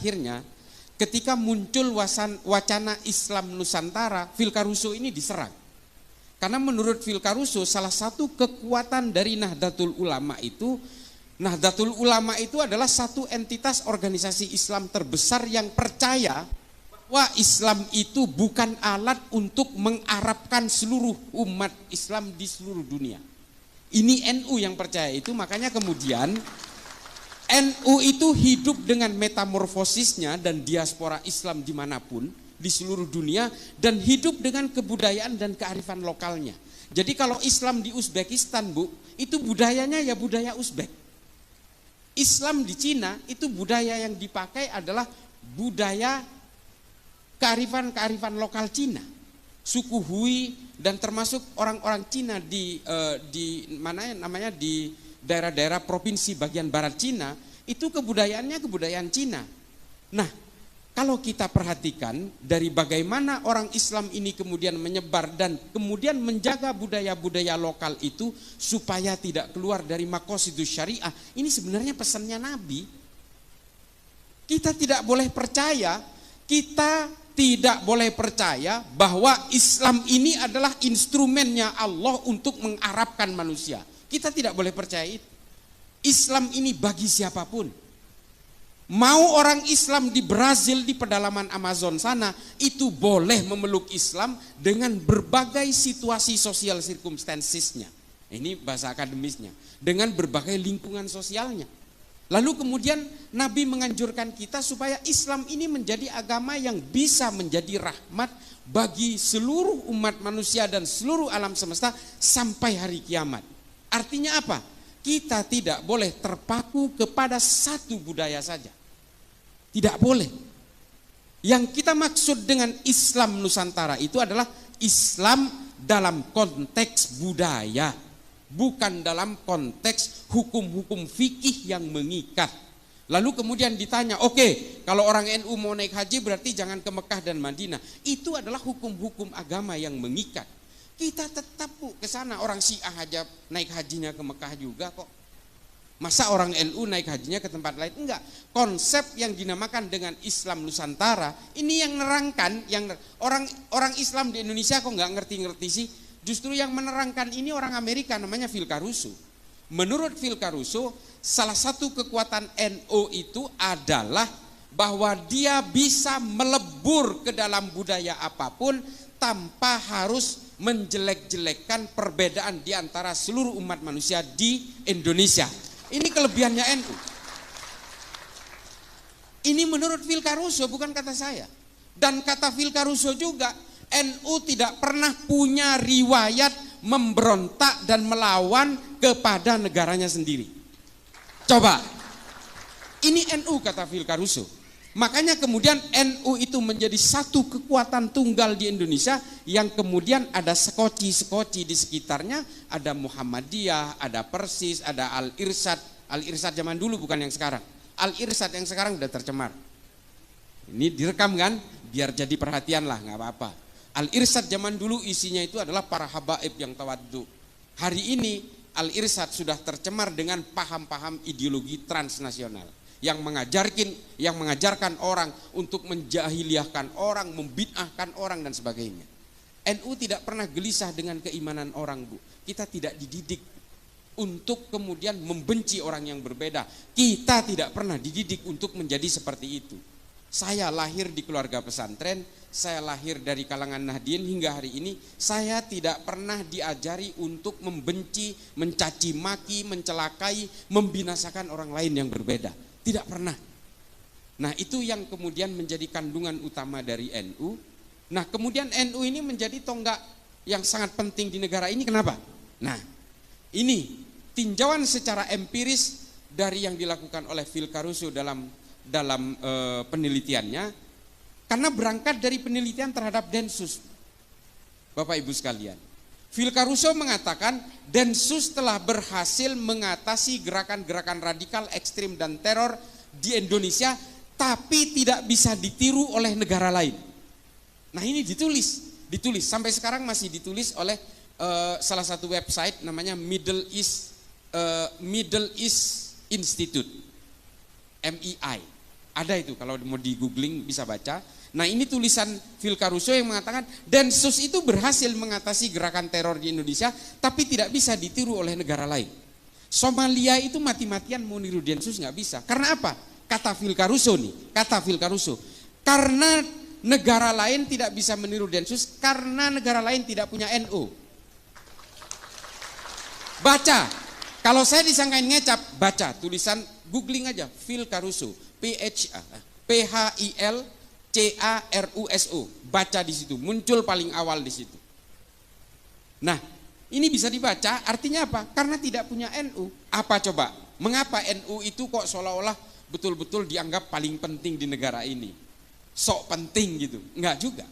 Akhirnya ketika muncul wacana Islam Nusantara, Phil Caruso ini diserang. Karena menurut Phil Caruso salah satu kekuatan dari Nahdlatul Ulama itu adalah satu entitas organisasi Islam terbesar yang percaya bahwa Islam itu bukan alat untuk mengarabkan seluruh umat Islam di seluruh dunia. Ini NU yang percaya itu, makanya kemudian NU itu hidup dengan metamorfosisnya dan diaspora Islam dimanapun di seluruh dunia, dan hidup dengan kebudayaan dan kearifan lokalnya. Jadi kalau Islam di Uzbekistan, Bu, itu budayanya ya budaya Uzbek. Islam di Cina itu budaya yang dipakai adalah budaya kearifan lokal Cina. Suku Hui dan termasuk orang-orang Cina di daerah-daerah provinsi bagian barat Cina, itu kebudayaannya kebudayaan Cina. Nah, kalau kita perhatikan dari bagaimana orang Islam ini kemudian menyebar dan kemudian menjaga budaya-budaya lokal itu supaya tidak keluar dari maqasidus syariah, ini sebenarnya pesannya Nabi. Kita tidak boleh percaya bahwa Islam ini adalah instrumennya Allah untuk mengarabkan manusia. Kita tidak boleh percaya itu. Islam ini bagi siapapun. Mau orang Islam di Brazil, di pedalaman Amazon sana, itu boleh memeluk Islam dengan berbagai situasi sosial circumstancesnya. Ini bahasa akademisnya. Dengan berbagai lingkungan sosialnya. Lalu kemudian Nabi menganjurkan kita supaya Islam ini menjadi agama yang bisa menjadi rahmat bagi seluruh umat manusia dan seluruh alam semesta sampai hari kiamat. Artinya apa? Kita tidak boleh terpaku kepada satu budaya saja. Tidak boleh. Yang kita maksud dengan Islam Nusantara itu adalah Islam dalam konteks budaya, bukan dalam konteks hukum-hukum fikih yang mengikat. Lalu kemudian ditanya, oke, kalau orang NU mau naik haji berarti jangan ke Mekah dan Madinah. Itu adalah hukum-hukum agama yang mengikat. Kita tetap ke sana. Orang Syiah aja naik hajinya ke Mekah juga kok. Masa orang NU naik hajinya ke tempat lain? Enggak. Konsep yang dinamakan dengan Islam Nusantara ini yang nerangkan, yang orang Islam di Indonesia kok nggak ngerti-ngerti sih. Justru yang menerangkan ini orang Amerika, namanya Phil Caruso. Menurut Phil Caruso, salah satu kekuatan NU itu adalah bahwa dia bisa melebur ke dalam budaya apapun tanpa harus menjelek-jelekkan perbedaan di antara seluruh umat manusia di Indonesia. Ini kelebihannya NU. Ini menurut Phil Caruso, bukan kata saya. Dan kata Phil Caruso juga, NU tidak pernah punya riwayat memberontak dan melawan kepada negaranya sendiri. Coba, ini NU kata Phil Caruso. Makanya kemudian NU itu menjadi satu kekuatan tunggal di Indonesia yang kemudian ada sekoci-sekoci di sekitarnya, ada Muhammadiyah, ada Persis, ada Al-Irsyad. Al-Irsyad zaman dulu bukan yang sekarang. Al-Irsyad yang sekarang udah tercemar. Ini direkam kan, biar jadi perhatian lah, nggak apa-apa. Al-Irsyad zaman dulu isinya itu adalah para habaib yang tawaddu. Hari ini Al-Irsyad sudah tercemar dengan paham-paham ideologi transnasional yang mengajarkan orang untuk menjahiliahkan orang, membid'ahkan orang dan sebagainya. NU tidak pernah gelisah dengan keimanan orang, Bu. Kita tidak dididik untuk kemudian membenci orang yang berbeda. Kita tidak pernah dididik untuk menjadi seperti itu. Saya lahir di keluarga pesantren, saya lahir dari kalangan Nahdien hingga hari ini, saya tidak pernah diajari untuk membenci, mencaci maki, mencelakai, membinasakan orang lain yang berbeda. Tidak pernah. Nah, itu yang kemudian menjadi kandungan utama dari NU. Nah, kemudian NU ini menjadi tonggak yang sangat penting di negara ini. Kenapa? Nah, ini tinjauan secara empiris dari yang dilakukan oleh Phil Caruso dalam penelitiannya, karena berangkat dari penelitian terhadap Densus. Bapak Ibu sekalian, Phil Caruso mengatakan Densus telah berhasil mengatasi gerakan-gerakan radikal, ekstrim dan teror di Indonesia, tapi tidak bisa ditiru oleh negara lain. Nah, ini ditulis sampai sekarang masih ditulis oleh salah satu website namanya Middle East Institute, MEI. Ada itu, kalau mau di googling bisa baca. Nah ini tulisan Phil Caruso yang mengatakan Densus itu berhasil mengatasi gerakan teror di Indonesia, tapi tidak bisa ditiru oleh negara lain. Somalia itu mati-matian mau niru Densus nggak bisa. Karena apa? Kata Phil Caruso nih, kata Phil Caruso. Karena negara lain tidak bisa meniru Densus, karena negara lain tidak punya NU. Baca, kalau saya disangkain ngecap, baca tulisan googling aja Phil Caruso, PHILCARUSO, baca di situ, muncul paling awal di situ. Nah, ini bisa dibaca, artinya apa? Karena tidak punya NU. Apa coba? Mengapa NU itu kok seolah-olah betul-betul dianggap paling penting di negara ini? Sok penting gitu. Enggak juga.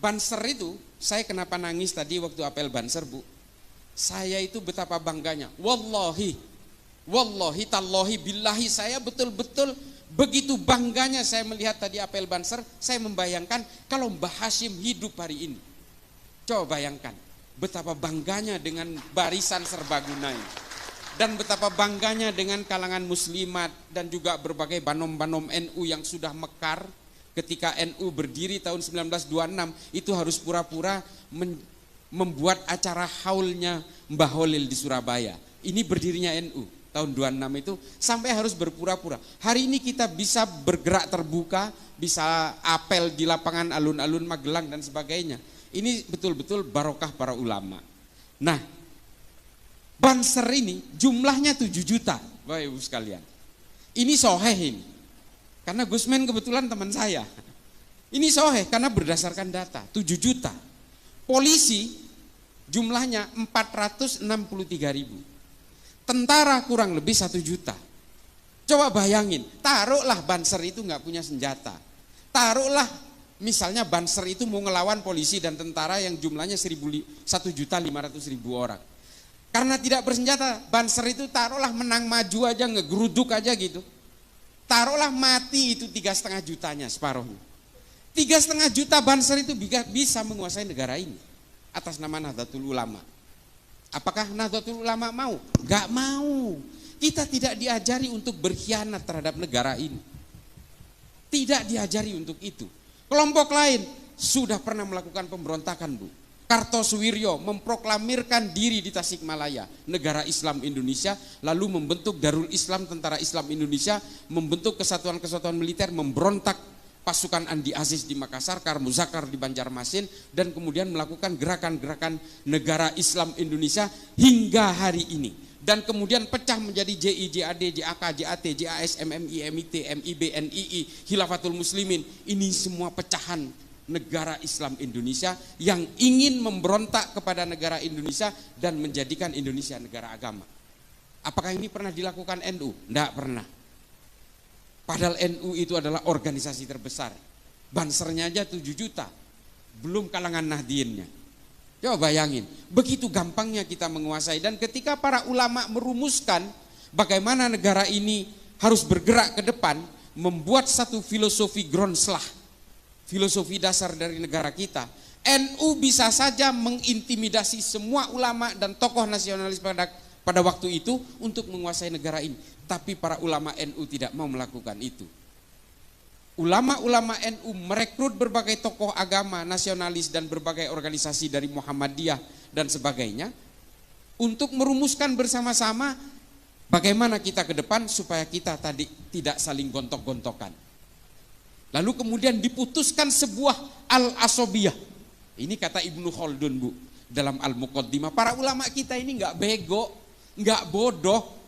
Banser itu, saya kenapa nangis tadi waktu apel Banser, Bu? Saya itu betapa bangganya. Wallahi, tallahi, billahi, saya betul-betul begitu bangganya saya melihat tadi apel Banser. Saya membayangkan kalau Mbah Hashim hidup hari ini. Coba bayangkan betapa bangganya dengan barisan serbaguna ini. Dan betapa bangganya dengan kalangan muslimat dan juga berbagai banom-banom NU yang sudah mekar. Ketika NU berdiri tahun 1926 itu harus pura-pura membuat acara haulnya Mbah Holil di Surabaya. Ini berdirinya NU tahun 26 itu sampai harus berpura-pura. Hari ini kita bisa bergerak terbuka, bisa apel di lapangan alun-alun Magelang dan sebagainya. Ini betul-betul barokah para ulama. Nah, Banser ini jumlahnya 7 juta, Bapak Ibu sekalian. Ini soheh ini. Karena Gusmen kebetulan teman saya. Ini soheh karena berdasarkan data, 7 juta. Polisi jumlahnya 463 ribu. Tentara kurang lebih 1 juta. Coba bayangin, taruhlah Banser itu nggak punya senjata. Taruhlah misalnya Banser itu mau ngelawan polisi dan tentara yang jumlahnya 1.500.000 orang. Karena tidak bersenjata, Banser itu taruhlah menang maju aja, ngegeruduk aja gitu. Taruhlah mati itu 3,5 jutanya, separuhnya. 3,5 juta Banser itu bisa menguasai negara ini atas nama Nahdlatul Ulama. Apakah Nahdlatul Ulama mau? Gak mau. Kita tidak diajari untuk berkhianat terhadap negara ini. Tidak diajari untuk itu. Kelompok lain sudah pernah melakukan pemberontakan, Bu. Kartosuwiryo memproklamirkan diri di Tasikmalaya, negara Islam Indonesia, lalu membentuk Darul Islam, Tentara Islam Indonesia, membentuk kesatuan-kesatuan militer, memberontak pasukan Andi Aziz di Makassar, Karmuzakar di Banjarmasin, dan kemudian melakukan gerakan-gerakan negara Islam Indonesia hingga hari ini. Dan kemudian pecah menjadi JI, JAD, JAK, JAT, JAS, MMI, MIT, MIB, NII, Khilafatul Muslimin. Ini semua pecahan negara Islam Indonesia yang ingin memberontak kepada negara Indonesia dan menjadikan Indonesia negara agama. Apakah ini pernah dilakukan NU? Tidak pernah. Padahal NU itu adalah organisasi terbesar. Bansernya aja 7 juta. Belum kalangan Nahdliinnya. Coba bayangin, begitu gampangnya kita menguasai. Dan ketika para ulama merumuskan bagaimana negara ini harus bergerak ke depan, membuat satu filosofi Gronslah, filosofi dasar dari negara kita, NU bisa saja mengintimidasi semua ulama dan tokoh nasionalis pada waktu itu untuk menguasai negara ini. Tapi para ulama NU tidak mau melakukan itu. Ulama-ulama NU merekrut berbagai tokoh agama nasionalis dan berbagai organisasi dari Muhammadiyah dan sebagainya untuk merumuskan bersama-sama bagaimana kita ke depan supaya kita tadi tidak saling gontok-gontokan. Lalu kemudian diputuskan sebuah al-asobiyah. Ini kata Ibnu Khaldun, Bu, dalam Al-Muqaddimah. Para ulama kita ini nggak bego, nggak bodoh.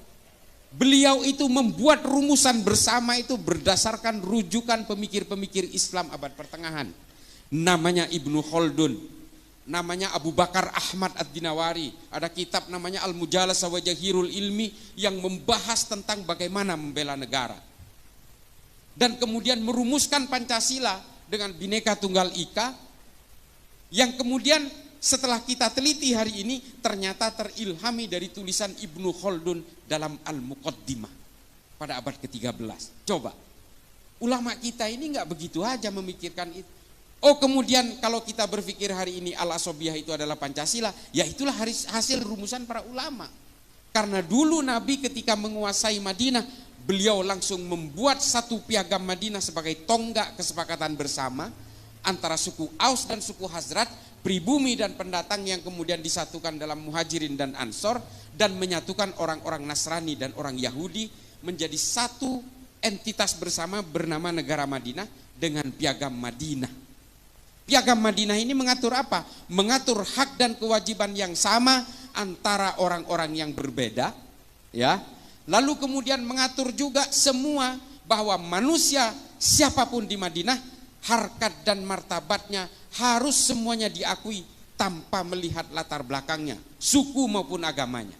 Beliau itu membuat rumusan bersama itu berdasarkan rujukan pemikir-pemikir Islam abad pertengahan. Namanya Ibnu Khaldun, namanya Abu Bakar Ahmad Ad-Dinawari. Ada kitab namanya Al-Mujalasa wa Jahirul Ilmi yang membahas tentang bagaimana membela negara. Dan kemudian merumuskan Pancasila dengan Bhinneka Tunggal Ika, yang kemudian setelah kita teliti hari ini ternyata terilhami dari tulisan Ibnu Khaldun dalam Al-Muqaddimah pada abad ke-13. Coba, ulama kita ini nggak begitu aja memikirkan itu. Oh, kemudian kalau kita berpikir hari ini al-asobiyah itu adalah Pancasila, ya itulah hasil rumusan para ulama. Karena dulu Nabi ketika menguasai Madinah beliau langsung membuat satu piagam Madinah sebagai tonggak kesepakatan bersama antara suku Aus dan suku Hazrat, pribumi dan pendatang yang kemudian disatukan dalam Muhajirin dan Ansor, dan menyatukan orang-orang Nasrani dan orang Yahudi menjadi satu entitas bersama bernama negara Madinah dengan piagam Madinah. Piagam Madinah ini mengatur apa? Mengatur hak dan kewajiban yang sama antara orang-orang yang berbeda, ya. Lalu kemudian mengatur juga semua bahwa manusia siapapun di Madinah, harkat dan martabatnya harus semuanya diakui tanpa melihat latar belakangnya, suku maupun agamanya.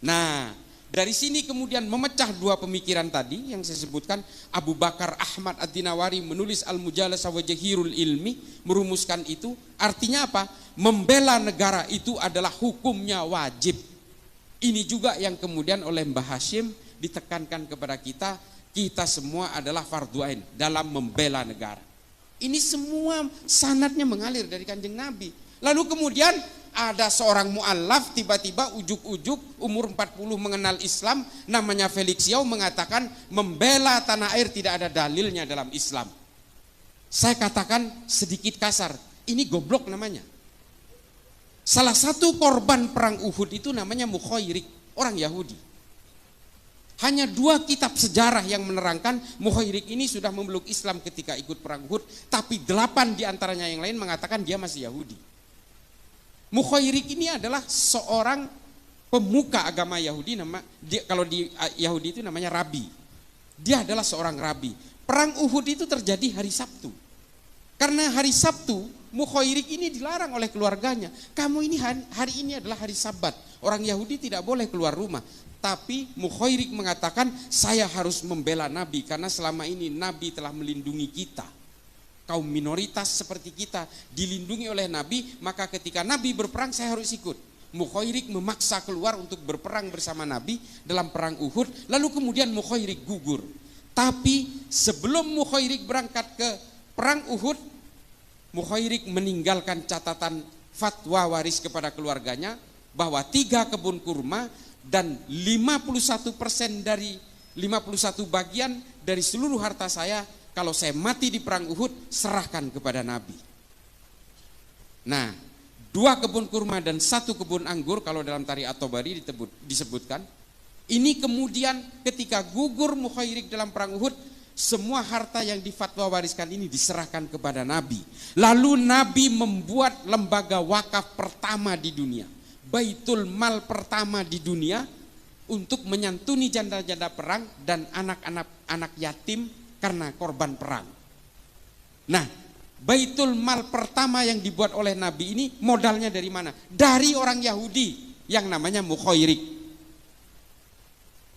Nah, dari sini kemudian memecah dua pemikiran tadi yang saya sebutkan. Abu Bakar Ahmad Ad-Dinawari menulis Al-Mujalasa wa Jahirul Ilmi, merumuskan itu. Artinya apa? Membela negara itu adalah hukumnya wajib. Ini juga yang kemudian oleh Mbah Hashim ditekankan kepada kita, kita semua adalah fardu ain dalam membela negara. Ini semua sanadnya mengalir dari Kanjeng Nabi. Lalu kemudian ada seorang mu'allaf tiba-tiba ujuk-ujuk umur 40 mengenal Islam, namanya Felix Yao, mengatakan membela tanah air tidak ada dalilnya dalam Islam. Saya katakan sedikit kasar, ini goblok namanya. Salah satu korban perang Uhud itu namanya Mukhairik, orang Yahudi. Hanya 2 kitab sejarah yang menerangkan Mukhairik ini sudah memeluk Islam ketika ikut perang Uhud, tapi 8 diantaranya yang lain mengatakan dia masih Yahudi. Mukhairik ini adalah seorang pemuka agama Yahudi, kalau di Yahudi itu namanya rabi. Dia adalah seorang rabi. Perang Uhud itu terjadi hari Sabtu. Karena hari Sabtu, Mukhairik ini dilarang oleh keluarganya. Kamu ini hari ini adalah hari Sabat. Orang Yahudi tidak boleh keluar rumah. Tapi Mukhairik mengatakan, saya harus membela Nabi karena selama ini Nabi telah melindungi kita. Kaum minoritas seperti kita dilindungi oleh Nabi, maka ketika Nabi berperang saya harus ikut. Mukhairik memaksa keluar untuk berperang bersama Nabi dalam perang Uhud, lalu kemudian Mukhairik gugur. Tapi sebelum Mukhairik berangkat ke perang Uhud, Mukhairik meninggalkan catatan fatwa waris kepada keluarganya bahwa 3 kebun kurma dan 51% dari 51 bagian dari seluruh harta saya, kalau saya mati di perang Uhud, serahkan kepada Nabi. Nah, 2 kebun kurma dan 1 kebun anggur, kalau dalam Tarikh At-Tabari disebutkan. Ini kemudian ketika gugur Mukhairik dalam perang Uhud, semua harta yang difatwa wariskan ini diserahkan kepada Nabi. Lalu Nabi membuat lembaga wakaf pertama di dunia, Baitul Mal pertama di dunia, untuk menyantuni janda-janda perang dan anak-anak yatim karena korban perang. Nah, Baitul Mal pertama yang dibuat oleh Nabi ini modalnya dari mana? Dari orang Yahudi yang namanya Mukhairik.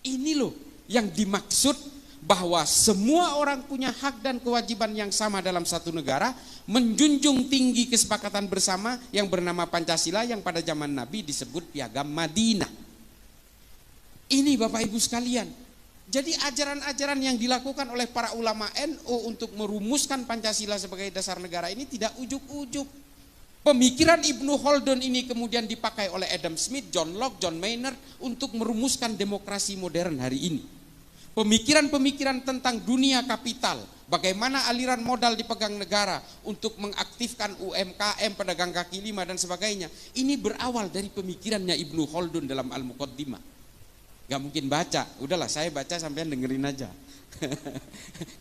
Ini loh yang dimaksud bahwa semua orang punya hak dan kewajiban yang sama dalam satu negara, menjunjung tinggi kesepakatan bersama yang bernama Pancasila yang pada zaman Nabi disebut Piagam Madinah. Ini Bapak Ibu sekalian. Jadi ajaran-ajaran yang dilakukan oleh para ulama NU untuk merumuskan Pancasila sebagai dasar negara ini tidak ujuk-ujuk. Pemikiran Ibnu Khaldun ini kemudian dipakai oleh Adam Smith, John Locke, John Maynard untuk merumuskan demokrasi modern hari ini. Pemikiran-pemikiran tentang dunia kapital, bagaimana aliran modal dipegang negara untuk mengaktifkan UMKM, pedagang kaki lima dan sebagainya. Ini berawal dari pemikirannya Ibnu Khaldun dalam Al-Muqaddimah. Gak mungkin baca, udahlah saya baca sampean dengerin aja.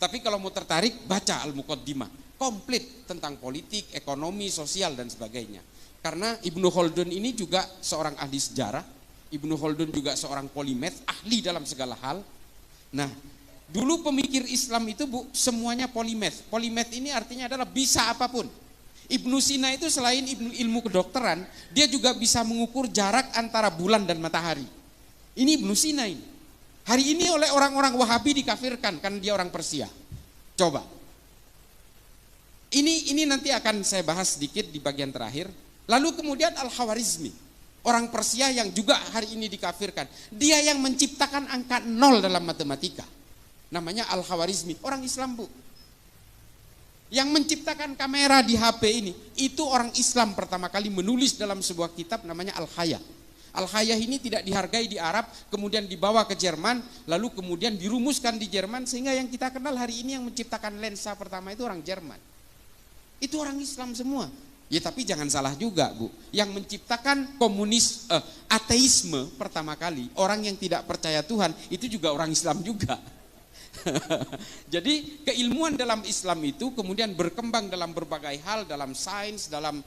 Tapi kalau mau tertarik, baca Al-Muqaddimah, komplit tentang politik, ekonomi, sosial dan sebagainya. Karena Ibnu Khaldun ini juga seorang ahli sejarah, Ibnu Khaldun juga seorang polimath, ahli dalam segala hal. Nah, dulu pemikir Islam itu semuanya polimath. Polimath ini artinya adalah bisa apapun. Ibnu Sina itu selain ilmu kedokteran, dia juga bisa mengukur jarak antara bulan dan matahari. Ini Ibnu Sina ini. Hari ini oleh orang-orang Wahabi dikafirkan karena dia orang Persia. Coba. Ini nanti akan saya bahas sedikit di bagian terakhir. Lalu kemudian Al-Khawarizmi, orang Persia yang juga hari ini dikafirkan. Dia yang menciptakan angka 0 dalam matematika. Namanya Al-Khawarizmi, orang Islam, Bu. Yang menciptakan kamera di HP ini, itu orang Islam pertama kali menulis dalam sebuah kitab namanya Al-Haya. Al-Hayah ini tidak dihargai di Arab, kemudian dibawa ke Jerman, lalu kemudian dirumuskan di Jerman, sehingga yang kita kenal hari ini yang menciptakan lensa pertama itu orang Jerman. Itu orang Islam semua. Ya tapi jangan salah juga Bu, yang menciptakan ateisme pertama kali, orang yang tidak percaya Tuhan, itu juga orang Islam juga. Jadi keilmuan dalam Islam itu kemudian berkembang dalam berbagai hal, dalam sains, dalam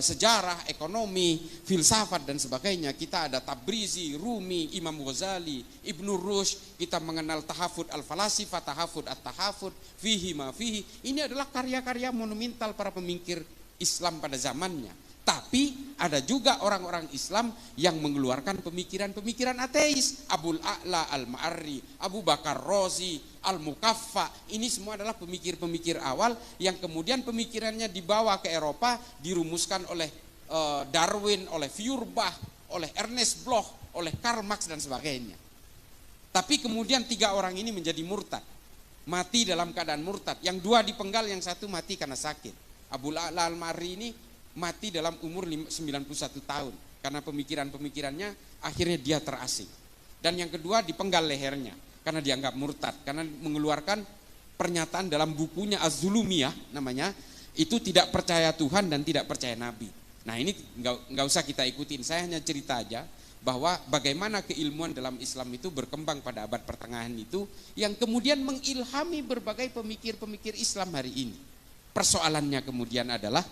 sejarah, ekonomi, filsafat dan sebagainya. Kita ada Tabrizi, Rumi, Imam Ghazali, Ibnu Rushd, kita mengenal tahafud al-falasifah, tahafud at-tahafud, fihi ma fihi. Ini adalah karya-karya monumental para pemikir Islam pada zamannya. Tapi ada juga orang-orang Islam yang mengeluarkan pemikiran-pemikiran ateis. Abul A'la al-Ma'arri, Abu Bakar Razi, Al-Mukaffa. Ini semua adalah pemikir-pemikir awal yang kemudian pemikirannya dibawa ke Eropa, dirumuskan oleh Darwin, oleh Feuerbach, oleh Ernest Bloch, oleh Karl Marx dan sebagainya. Tapi kemudian 3 orang ini menjadi murtad. Mati dalam keadaan murtad. Yang 2 dipenggal, yang 1 mati karena sakit. Abul A'la al-Ma'arri ini mati dalam umur 91 tahun karena pemikiran-pemikirannya akhirnya dia terasing. Dan yang kedua dipenggal lehernya karena dianggap murtad, karena mengeluarkan pernyataan dalam bukunya Az-Zulumiyah namanya, itu tidak percaya Tuhan dan tidak percaya Nabi. Nah ini nggak usah kita ikutin, saya hanya cerita aja bahwa bagaimana keilmuan dalam Islam itu berkembang pada abad pertengahan itu, yang kemudian mengilhami berbagai pemikir-pemikir Islam hari ini. Persoalannya kemudian adalah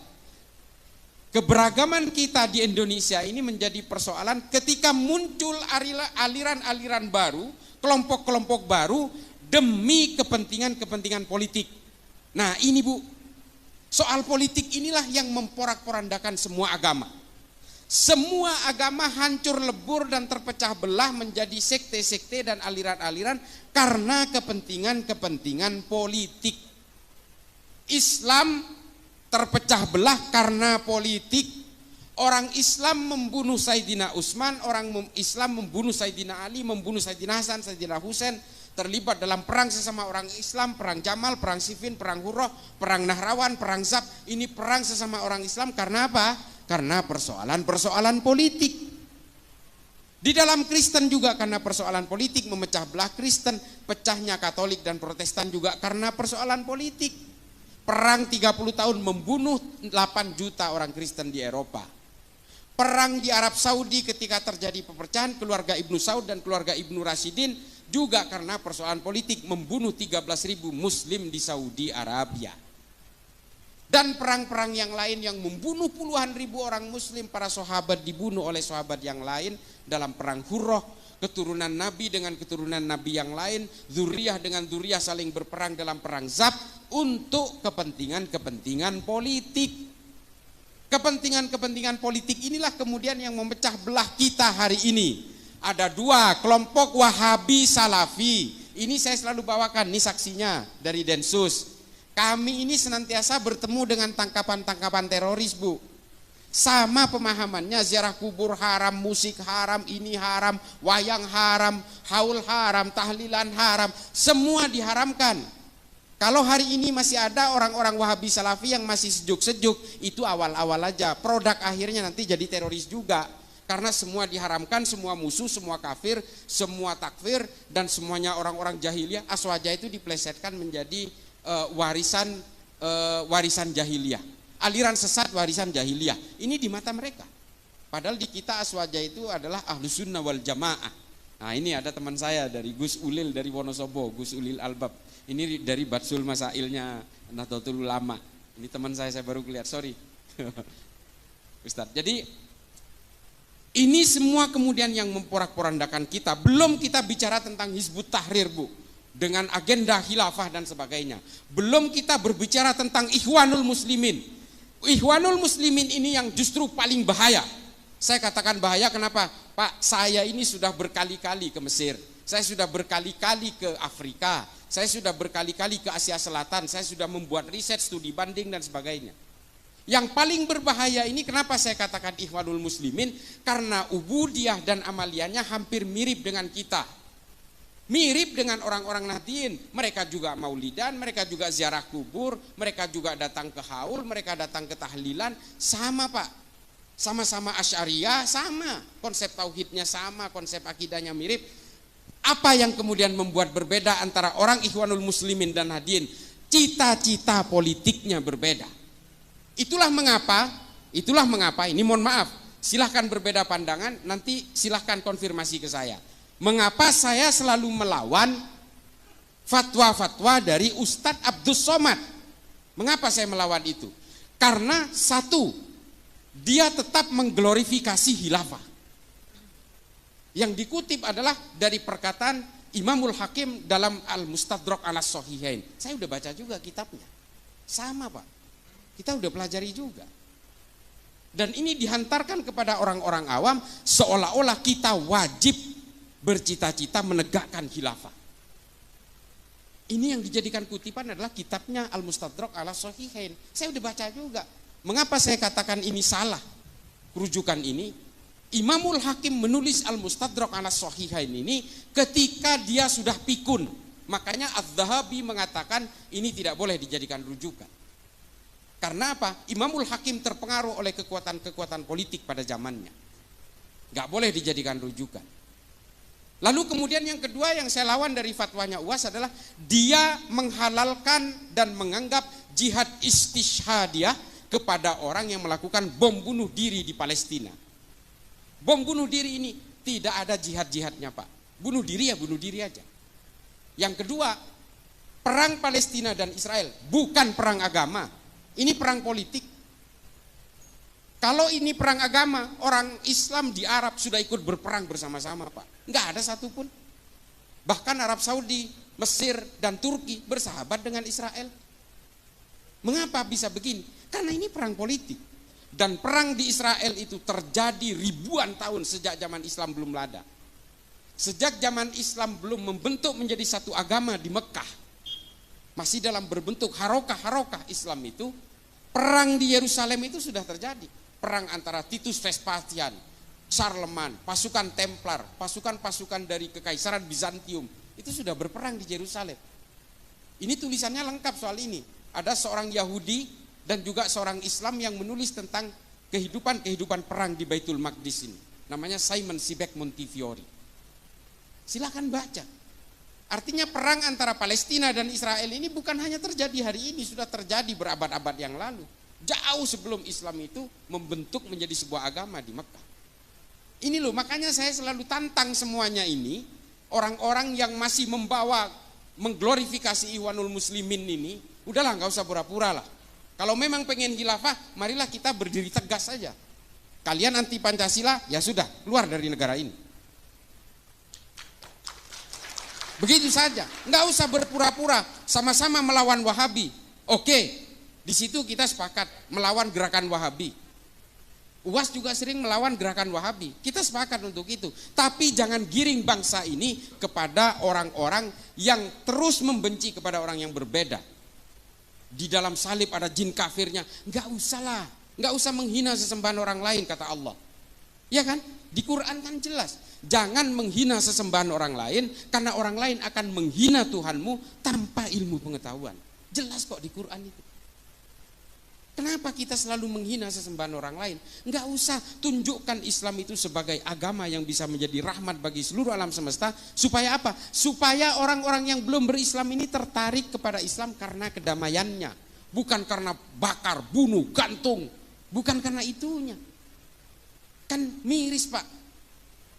keberagaman kita di Indonesia ini menjadi persoalan ketika muncul aliran-aliran baru, kelompok-kelompok baru demi kepentingan-kepentingan politik. Nah ini Bu, soal politik inilah yang memporak-porandakan semua agama. Semua agama hancur lebur dan terpecah belah menjadi sekte-sekte dan aliran-aliran karena kepentingan-kepentingan politik. Islam terpecah belah karena politik. Orang Islam membunuh Sayyidina Utsman, orang Islam membunuh Sayyidina Ali, membunuh Sayyidina Hasan, Sayyidina Husain, terlibat dalam perang sesama orang Islam, perang Jamal, perang Siffin, perang Hurrah, perang Nahrawan, perang Zab. Ini perang sesama orang Islam karena apa? Karena persoalan-persoalan politik. Di dalam Kristen juga karena persoalan politik memecah belah Kristen, pecahnya Katolik dan Protestan juga karena persoalan politik. Perang 30 tahun membunuh 8 juta orang Kristen di Eropa. Perang di Arab Saudi ketika terjadi pepecahan keluarga Ibnu Saud dan keluarga Ibnu Rashidin juga karena persoalan politik, membunuh 13.000 muslim di Saudi Arabia. Dan perang-perang yang lain yang membunuh puluhan ribu orang muslim, para sahabat dibunuh oleh sahabat yang lain dalam perang Hurrah, keturunan Nabi dengan keturunan Nabi yang lain, zuriyah dengan zuriyah saling berperang dalam perang Zab untuk kepentingan-kepentingan politik. Kepentingan-kepentingan politik inilah kemudian yang memecah belah kita hari ini. Ada 2 kelompok Wahabi Salafi. Ini saya selalu bawakan, ini saksinya dari Densus. Kami ini senantiasa bertemu dengan tangkapan-tangkapan teroris Bu. Sama pemahamannya, ziarah kubur haram, musik haram, ini haram, wayang haram, haul haram, tahlilan haram, semua diharamkan. Kalau hari ini masih ada orang-orang Wahabi Salafi yang masih sejuk-sejuk, itu awal-awal aja. Produk akhirnya nanti jadi teroris juga. Karena semua diharamkan, semua musuh, semua kafir, semua takfir, dan semuanya orang-orang jahiliyah. Aswaja itu diplesetkan menjadi warisan jahiliyah. Aliran sesat warisan jahiliyah. Ini di mata mereka. Padahal di kita Aswaja itu adalah Ahlus Sunnah wal Jamaah. Nah ini ada teman saya dari Gus Ulil dari Wonosobo, Gus Ulil Albab. Ini dari Batsul Masailnya Nahdlatul Ulama. Ini teman saya baru lihat, sorry. Ustadz. Jadi ini semua kemudian yang memporak-porandakan kita. Belum kita bicara tentang Hizbut Tahrir Bu, dengan agenda khilafah dan sebagainya. Belum kita berbicara tentang Ikhwanul Muslimin. Ikhwanul Muslimin ini yang justru paling bahaya. Saya katakan bahaya kenapa? Pak, saya ini sudah berkali-kali ke Mesir. Saya sudah berkali-kali ke Afrika. Saya sudah berkali-kali ke Asia Selatan. Saya sudah membuat riset, studi banding dan sebagainya. Yang paling berbahaya ini kenapa saya katakan Ikhwanul Muslimin? Karena ubudiyah dan amaliyahnya hampir mirip dengan kita. Mirip dengan orang-orang Nahdien. Mereka juga maulidan, mereka juga ziarah kubur, mereka juga datang ke haul, mereka datang ke tahlilan. Sama Pak. Sama-sama Asy'ariyah, sama. Konsep tauhidnya sama, konsep akidahnya mirip. Apa yang kemudian membuat berbeda antara orang Ikhwanul Muslimin dan Nahdien? Cita-cita politiknya berbeda. Itulah mengapa, ini mohon maaf, silahkan berbeda pandangan, nanti silahkan konfirmasi ke saya. Mengapa saya selalu melawan fatwa-fatwa dari Ustadz Abdus Somad? Mengapa saya melawan itu? Karena satu, dia tetap mengglorifikasi khilafah. Yang dikutip adalah dari perkataan Imamul Hakim dalam Al-Mustadrak ala Sahihain. Saya udah baca juga kitabnya. Sama Pak, kita udah pelajari juga. Dan ini dihantarkan kepada orang-orang awam seolah-olah kita wajib bercita-cita menegakkan khilafah. Ini yang dijadikan kutipan adalah kitabnya Al-Mustadrak ala Sahihain. Saya udah baca juga. Mengapa saya katakan ini salah? Rujukan ini, Imamul Hakim menulis Al-Mustadrak ala Sahihain ini ketika dia sudah pikun. Makanya Az-Zahabi mengatakan ini tidak boleh dijadikan rujukan. Karena apa? Imamul Hakim terpengaruh oleh kekuatan-kekuatan politik pada zamannya. Gak boleh dijadikan rujukan. Lalu kemudian yang kedua yang saya lawan dari fatwanya UAS adalah dia menghalalkan dan menganggap jihad istishhadiyah kepada orang yang melakukan bom bunuh diri di Palestina. Bom bunuh diri ini tidak ada jihad-jihadnya Pak. Bunuh diri ya bunuh diri aja. Yang kedua, perang Palestina dan Israel bukan perang agama. Ini perang politik. Kalau ini perang agama, orang Islam di Arab sudah ikut berperang bersama-sama Pak. Enggak ada satupun. Bahkan Arab Saudi, Mesir, dan Turki bersahabat dengan Israel. Mengapa bisa begini? Karena ini perang politik. Dan perang di Israel itu terjadi ribuan tahun sejak zaman Islam belum ada. Sejak zaman Islam belum membentuk menjadi satu agama di Mekah. Masih dalam berbentuk harokah-harokah Islam itu, perang di Yerusalem itu sudah terjadi. Perang antara Titus Vespasian, Charlemagne, pasukan Templar, pasukan-pasukan dari Kekaisaran Bizantium, itu sudah berperang di Yerusalem. Ini tulisannya lengkap soal ini. Ada seorang Yahudi dan juga seorang Islam yang menulis tentang kehidupan perang di Baitul Maqdis ini. Namanya Simon Sibek Montefiore. Silakan baca. Artinya perang antara Palestina dan Israel ini bukan hanya terjadi hari ini, sudah terjadi berabad-abad yang lalu. Jauh sebelum Islam itu membentuk menjadi sebuah agama di Mekah. Ini loh, makanya saya selalu tantang semuanya ini. Orang-orang yang masih mengglorifikasi Ikhwanul Muslimin ini, udahlah nggak usah pura-pura lah. Kalau memang pengen khilafah, marilah kita berdiri tegas saja. Kalian anti Pancasila, ya sudah, keluar dari negara ini. Begitu saja, nggak usah berpura-pura, sama-sama melawan Wahabi. Oke. Di situ kita sepakat melawan gerakan Wahabi. UAS juga sering melawan gerakan Wahabi. Kita sepakat untuk itu. Tapi jangan giring bangsa ini kepada orang-orang yang terus membenci kepada orang yang berbeda. Di dalam salib ada jin kafirnya. Enggak usah lah. Enggak usah menghina sesembahan orang lain kata Allah. Ya kan? Di Quran kan jelas. Jangan menghina sesembahan orang lain karena orang lain akan menghina Tuhanmu tanpa ilmu pengetahuan. Jelas kok di Quran itu. Kenapa kita selalu menghina sesembahan orang lain? Enggak usah, tunjukkan Islam itu sebagai agama yang bisa menjadi rahmat bagi seluruh alam semesta. Supaya apa? Supaya orang-orang yang belum berislam ini tertarik kepada Islam karena kedamaiannya. Bukan karena bakar, bunuh, gantung. Bukan karena itunya. Kan miris Pak.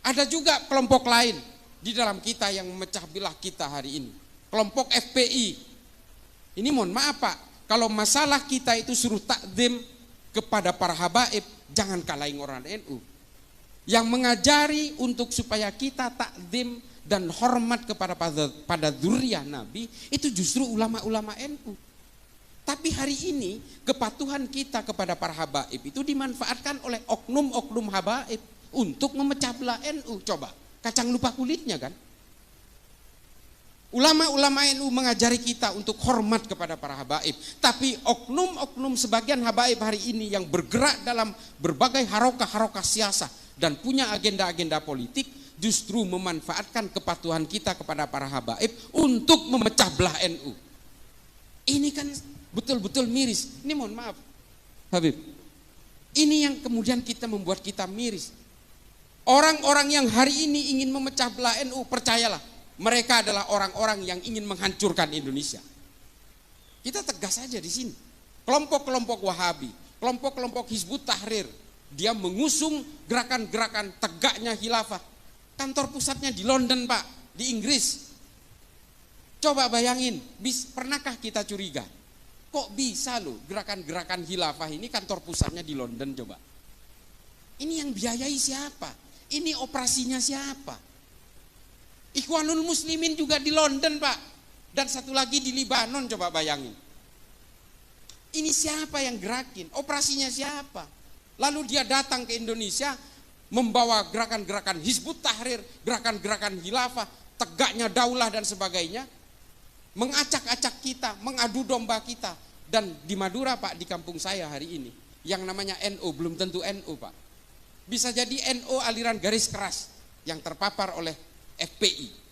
Ada juga kelompok lain di dalam kita yang memecah belah kita hari ini. Kelompok FPI. Ini mohon maaf Pak. Kalau masalah kita itu suruh takdim kepada para habaib, jangan kalahin orang NU. Yang mengajari untuk supaya kita takdim dan hormat pada dzurriyyah Nabi, itu justru ulama-ulama NU. Tapi hari ini kepatuhan kita kepada para habaib itu dimanfaatkan oleh oknum-oknum habaib untuk memecah belah NU. Coba, kacang lupa kulitnya kan? Ulama-ulama NU mengajari kita untuk hormat kepada para habaib. Tapi oknum-oknum sebagian habaib hari ini yang bergerak dalam berbagai harokah-harokah siasah dan punya agenda-agenda politik justru memanfaatkan kepatuhan kita kepada para habaib untuk memecah belah NU. Ini kan betul-betul miris. Ini mohon maaf, Habib. Ini yang kemudian membuat kita miris. Orang-orang yang hari ini ingin memecah belah NU, percayalah, mereka adalah orang-orang yang ingin menghancurkan Indonesia. Kita tegas saja di sini. Kelompok-kelompok Wahabi, kelompok-kelompok Hizbut Tahrir, dia mengusung gerakan-gerakan tegaknya khilafah. Kantor pusatnya di London, Pak, di Inggris. Coba bayangin, pernahkah kita curiga? Kok bisa loh gerakan-gerakan khilafah ini kantor pusatnya di London, coba. Ini yang biayai siapa? Ini operasinya siapa? Ikhwanul Muslimin juga di London, Pak. Dan satu lagi di Libanon, coba bayangin. Ini siapa yang gerakin? Operasinya siapa? Lalu dia datang ke Indonesia membawa gerakan-gerakan Hizbut Tahrir, gerakan-gerakan khilafah, tegaknya daulah dan sebagainya, mengacak-acak kita, mengadu domba kita. Dan di Madura, Pak, di kampung saya hari ini, yang namanya NU, belum tentu NU, Pak. Bisa jadi NU aliran garis keras yang terpapar oleh FPI.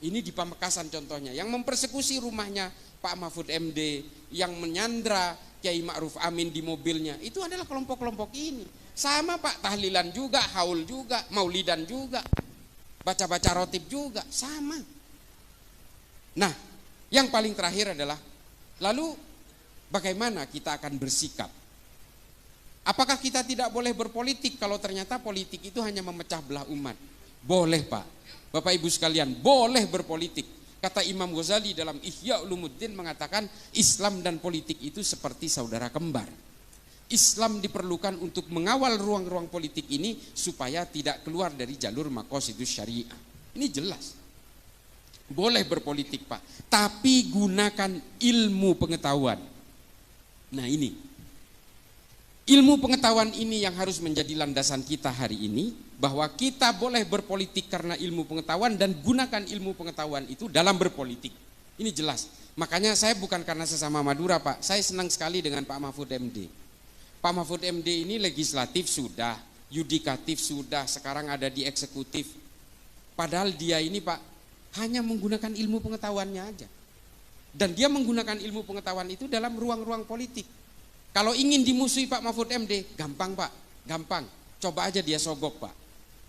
Ini di Pamekasan contohnya, yang mempersekusi rumahnya Pak Mahfud MD, yang menyandra Kiai Ma'ruf Amin di mobilnya, itu adalah kelompok-kelompok ini. Sama, Pak, tahlilan juga, haul juga, maulidan juga, baca-baca rotib juga, sama. Nah, yang paling terakhir adalah, lalu bagaimana kita akan bersikap? Apakah kita tidak boleh berpolitik kalau ternyata politik itu hanya memecah belah umat? Boleh, Pak. Bapak Ibu sekalian, boleh berpolitik. Kata Imam Ghazali dalam Ihya Ulumuddin mengatakan, Islam dan politik itu seperti saudara kembar. Islam diperlukan untuk mengawal ruang-ruang politik ini supaya tidak keluar dari jalur maqasidus syariah. Ini jelas. Boleh berpolitik, Pak, tapi gunakan ilmu pengetahuan. Nah, ini ilmu pengetahuan ini yang harus menjadi landasan kita hari ini, bahwa kita boleh berpolitik karena ilmu pengetahuan dan gunakan ilmu pengetahuan itu dalam berpolitik. Ini jelas. Makanya saya bukan karena sesama Madura, Pak. Saya senang sekali dengan Pak Mahfud MD. Pak Mahfud MD ini legislatif sudah, yudikatif sudah, sekarang ada di eksekutif. Padahal dia ini, Pak, hanya menggunakan ilmu pengetahuannya aja. Dan dia menggunakan ilmu pengetahuan itu dalam ruang-ruang politik. Kalau ingin dimusuhi Pak Mahfud MD, gampang, Pak, gampang. Coba aja dia sogok, Pak.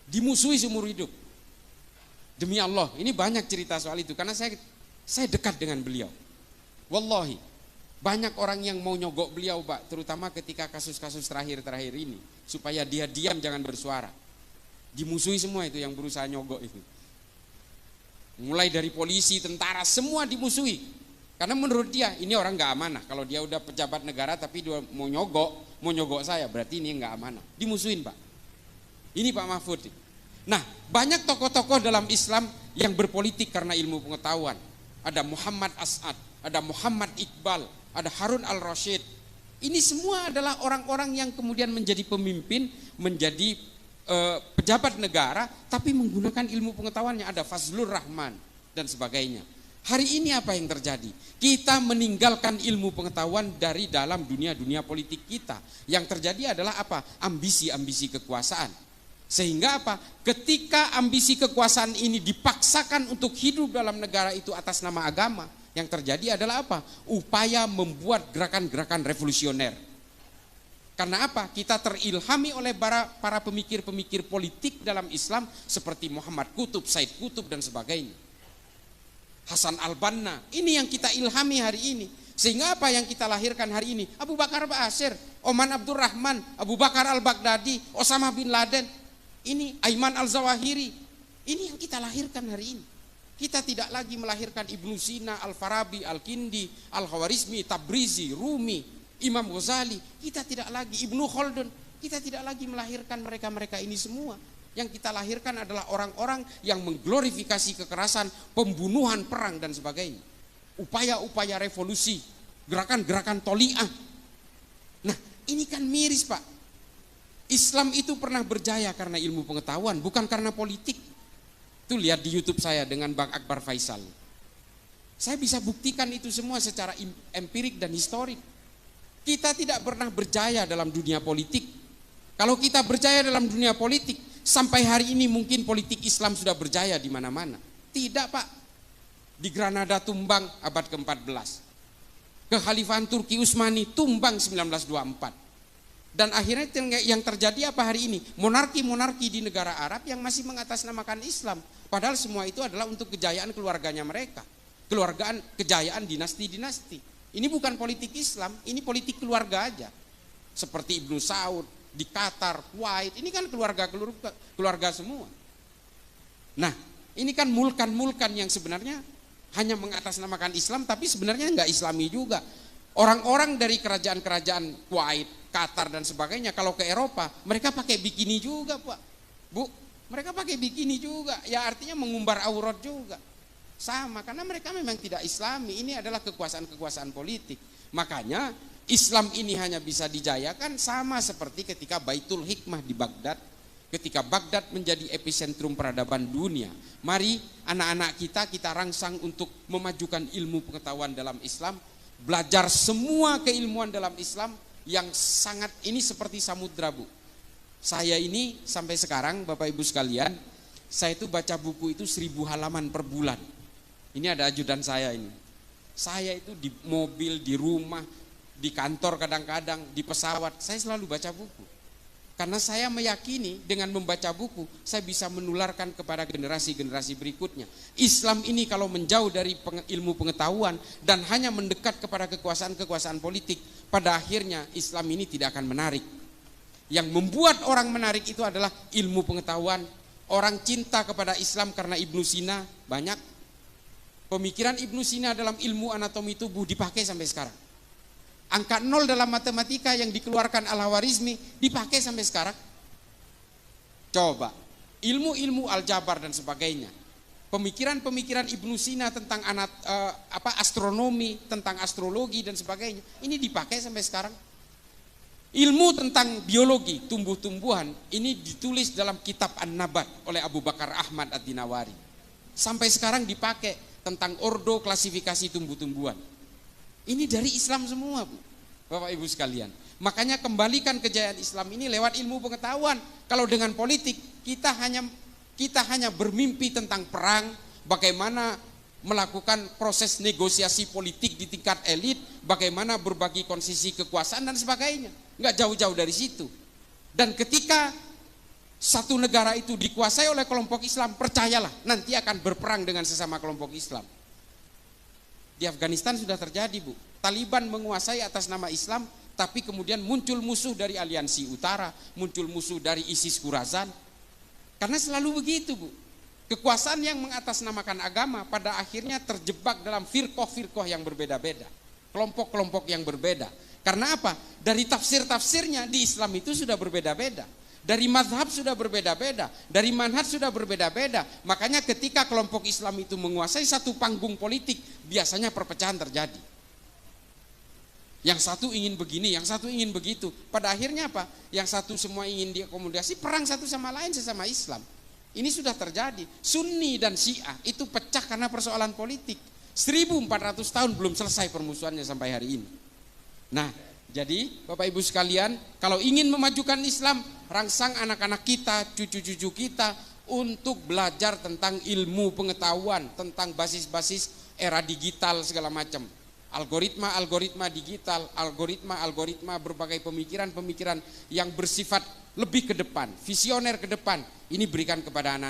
Dimusuhi seumur hidup. Demi Allah, ini banyak cerita soal itu karena saya dekat dengan beliau. Wallahi, banyak orang yang mau nyogok beliau, Pak, terutama ketika kasus-kasus terakhir-terakhir ini, supaya dia diam jangan bersuara. Dimusuhi semua itu yang berusaha nyogok itu. Mulai dari polisi, tentara, semua dimusuhi. Karena menurut dia ini orang nggak amanah. Kalau dia udah pejabat negara tapi dia mau nyogok saya, berarti ini nggak amanah. Dimusuhin, Pak. Ini Pak Mahfud. Nah, banyak tokoh-tokoh dalam Islam yang berpolitik karena ilmu pengetahuan. Ada Muhammad As'ad, ada Muhammad Iqbal, ada Harun al-Rasyid. Ini semua adalah orang-orang yang kemudian menjadi pemimpin, menjadi pejabat negara, tapi menggunakan ilmu pengetahuannya. Ada Fazlur Rahman dan sebagainya. Hari ini apa yang terjadi? Kita meninggalkan ilmu pengetahuan dari dalam dunia politik kita. Yang terjadi adalah apa? Ambisi-ambisi kekuasaan. Sehingga apa? Ketika ambisi kekuasaan ini dipaksakan untuk hidup dalam negara itu atas nama agama, yang terjadi adalah apa? Upaya membuat gerakan-gerakan revolusioner. Karena apa? Kita terilhami oleh para pemikir-pemikir politik dalam Islam seperti Muhammad Qutb, Said Qutb dan sebagainya. Hasan al-Banna, ini yang kita ilhami hari ini. Sehingga apa yang kita lahirkan hari ini? Abu Bakar Ba'asyir, Oman Abdurrahman, Abu Bakar al-Baghdadi, Osama bin Laden, ini Aiman al-Zawahiri. Ini yang kita lahirkan hari ini. Kita tidak lagi melahirkan Ibnu Sina, Al-Farabi, Al-Kindi, Al-Khawarizmi, Tabrizi, Rumi, Imam Ghazali. Kita tidak lagi Ibnu Khaldun. Kita tidak lagi melahirkan mereka-mereka ini semua. Yang kita lahirkan adalah orang-orang yang mengglorifikasi kekerasan, pembunuhan, perang dan sebagainya. Upaya-upaya revolusi, gerakan-gerakan toli'ah. Nah, ini kan miris, Pak. Islam itu pernah berjaya karena ilmu pengetahuan, bukan karena politik. Itu lihat di YouTube saya dengan Bang Akbar Faisal. Saya bisa buktikan itu semua secara empirik dan historik. Kita tidak pernah berjaya dalam dunia politik. Kalau kita berjaya dalam dunia politik, sampai hari ini mungkin politik Islam sudah berjaya di mana-mana. Tidak, Pak. Di Granada tumbang abad ke-14. Kekhalifahan Turki Utsmani tumbang 1924. Dan akhirnya yang terjadi apa hari ini? Monarki-monarki di negara Arab yang masih mengatasnamakan Islam. Padahal semua itu adalah untuk kejayaan keluarganya mereka. Kejayaan dinasti-dinasti. Ini bukan politik Islam, ini politik keluarga aja. Seperti Ibnu Saud di Qatar, Kuwait, ini kan keluarga semua. Nah, ini kan mulkan-mulkan yang sebenarnya hanya mengatasnamakan Islam, tapi sebenarnya nggak Islami juga. Orang-orang dari kerajaan-kerajaan Kuwait, Qatar dan sebagainya, kalau ke Eropa, mereka pakai bikini juga, Pak. Bu, mereka pakai bikini juga. Ya artinya mengumbar aurat juga. Sama, karena mereka memang tidak Islami. Ini adalah kekuasaan-kekuasaan politik. Makanya Islam ini hanya bisa dijayakan sama seperti ketika Baitul Hikmah di Baghdad. Ketika Baghdad menjadi epicentrum peradaban dunia. Mari anak-anak kita rangsang untuk memajukan ilmu pengetahuan dalam Islam. Belajar semua keilmuan dalam Islam yang sangat ini seperti samudra, Bu. Saya ini sampai sekarang Bapak Ibu sekalian, saya itu baca buku itu 1000 halaman per bulan. Ini ada ajudan saya ini. Saya itu di mobil, di rumah, di kantor kadang-kadang, di pesawat, saya selalu baca buku. Karena saya meyakini dengan membaca buku, saya bisa menularkan kepada generasi-generasi berikutnya. Islam ini kalau menjauh dari ilmu pengetahuan dan hanya mendekat kepada kekuasaan-kekuasaan politik, pada akhirnya Islam ini tidak akan menarik. Yang membuat orang menarik itu adalah ilmu pengetahuan. Orang cinta kepada Islam karena Ibnu Sina banyak. Pemikiran Ibnu Sina dalam ilmu anatomi tubuh dipakai sampai sekarang. Angka 0 dalam matematika yang dikeluarkan Al-Khwarizmi dipakai sampai sekarang. Coba, ilmu-ilmu aljabar dan sebagainya. Pemikiran-pemikiran Ibnu Sina tentang astronomi, tentang astrologi dan sebagainya, ini dipakai sampai sekarang. Ilmu tentang biologi, tumbuh-tumbuhan, ini ditulis dalam kitab An-Nabat oleh Abu Bakar Ahmad Ad-Dinawari. Sampai sekarang dipakai tentang ordo klasifikasi tumbuh-tumbuhan. Ini dari Islam semua, Bu, Bapak Ibu sekalian. Makanya kembalikan kejayaan Islam ini lewat ilmu pengetahuan. Kalau dengan politik kita hanya bermimpi tentang perang, bagaimana melakukan proses negosiasi politik di tingkat elit, bagaimana berbagi konsesi kekuasaan dan sebagainya. Enggak jauh-jauh dari situ. Dan ketika satu negara itu dikuasai oleh kelompok Islam, percayalah nanti akan berperang dengan sesama kelompok Islam. Di Afghanistan sudah terjadi, Bu. Taliban menguasai atas nama Islam, tapi kemudian muncul musuh dari Aliansi Utara, muncul musuh dari ISIS Khorasan. Karena selalu begitu, Bu. Kekuasaan yang mengatasnamakan agama pada akhirnya terjebak dalam firqoh-firqoh yang berbeda-beda. Kelompok-kelompok yang berbeda. Karena apa? Dari tafsir-tafsirnya di Islam itu sudah berbeda-beda. Dari mazhab sudah berbeda-beda, dari manhaj sudah berbeda-beda. Makanya ketika kelompok Islam itu menguasai satu panggung politik, biasanya perpecahan terjadi. Yang satu ingin begini, yang satu ingin begitu. Pada akhirnya apa? Yang satu semua ingin diakomodasi, perang satu sama lain sesama Islam. Ini sudah terjadi. Sunni dan Syiah itu pecah karena persoalan politik. 1400 tahun belum selesai permusuhannya sampai hari ini. Nah, jadi Bapak Ibu sekalian, kalau ingin memajukan Islam, rangsang anak-anak kita, cucu-cucu kita untuk belajar tentang ilmu pengetahuan, tentang basis-basis era digital segala macam. Algoritma digital, algoritma berbagai pemikiran yang bersifat lebih ke depan, visioner ke depan. Ini berikan kepada anak-anak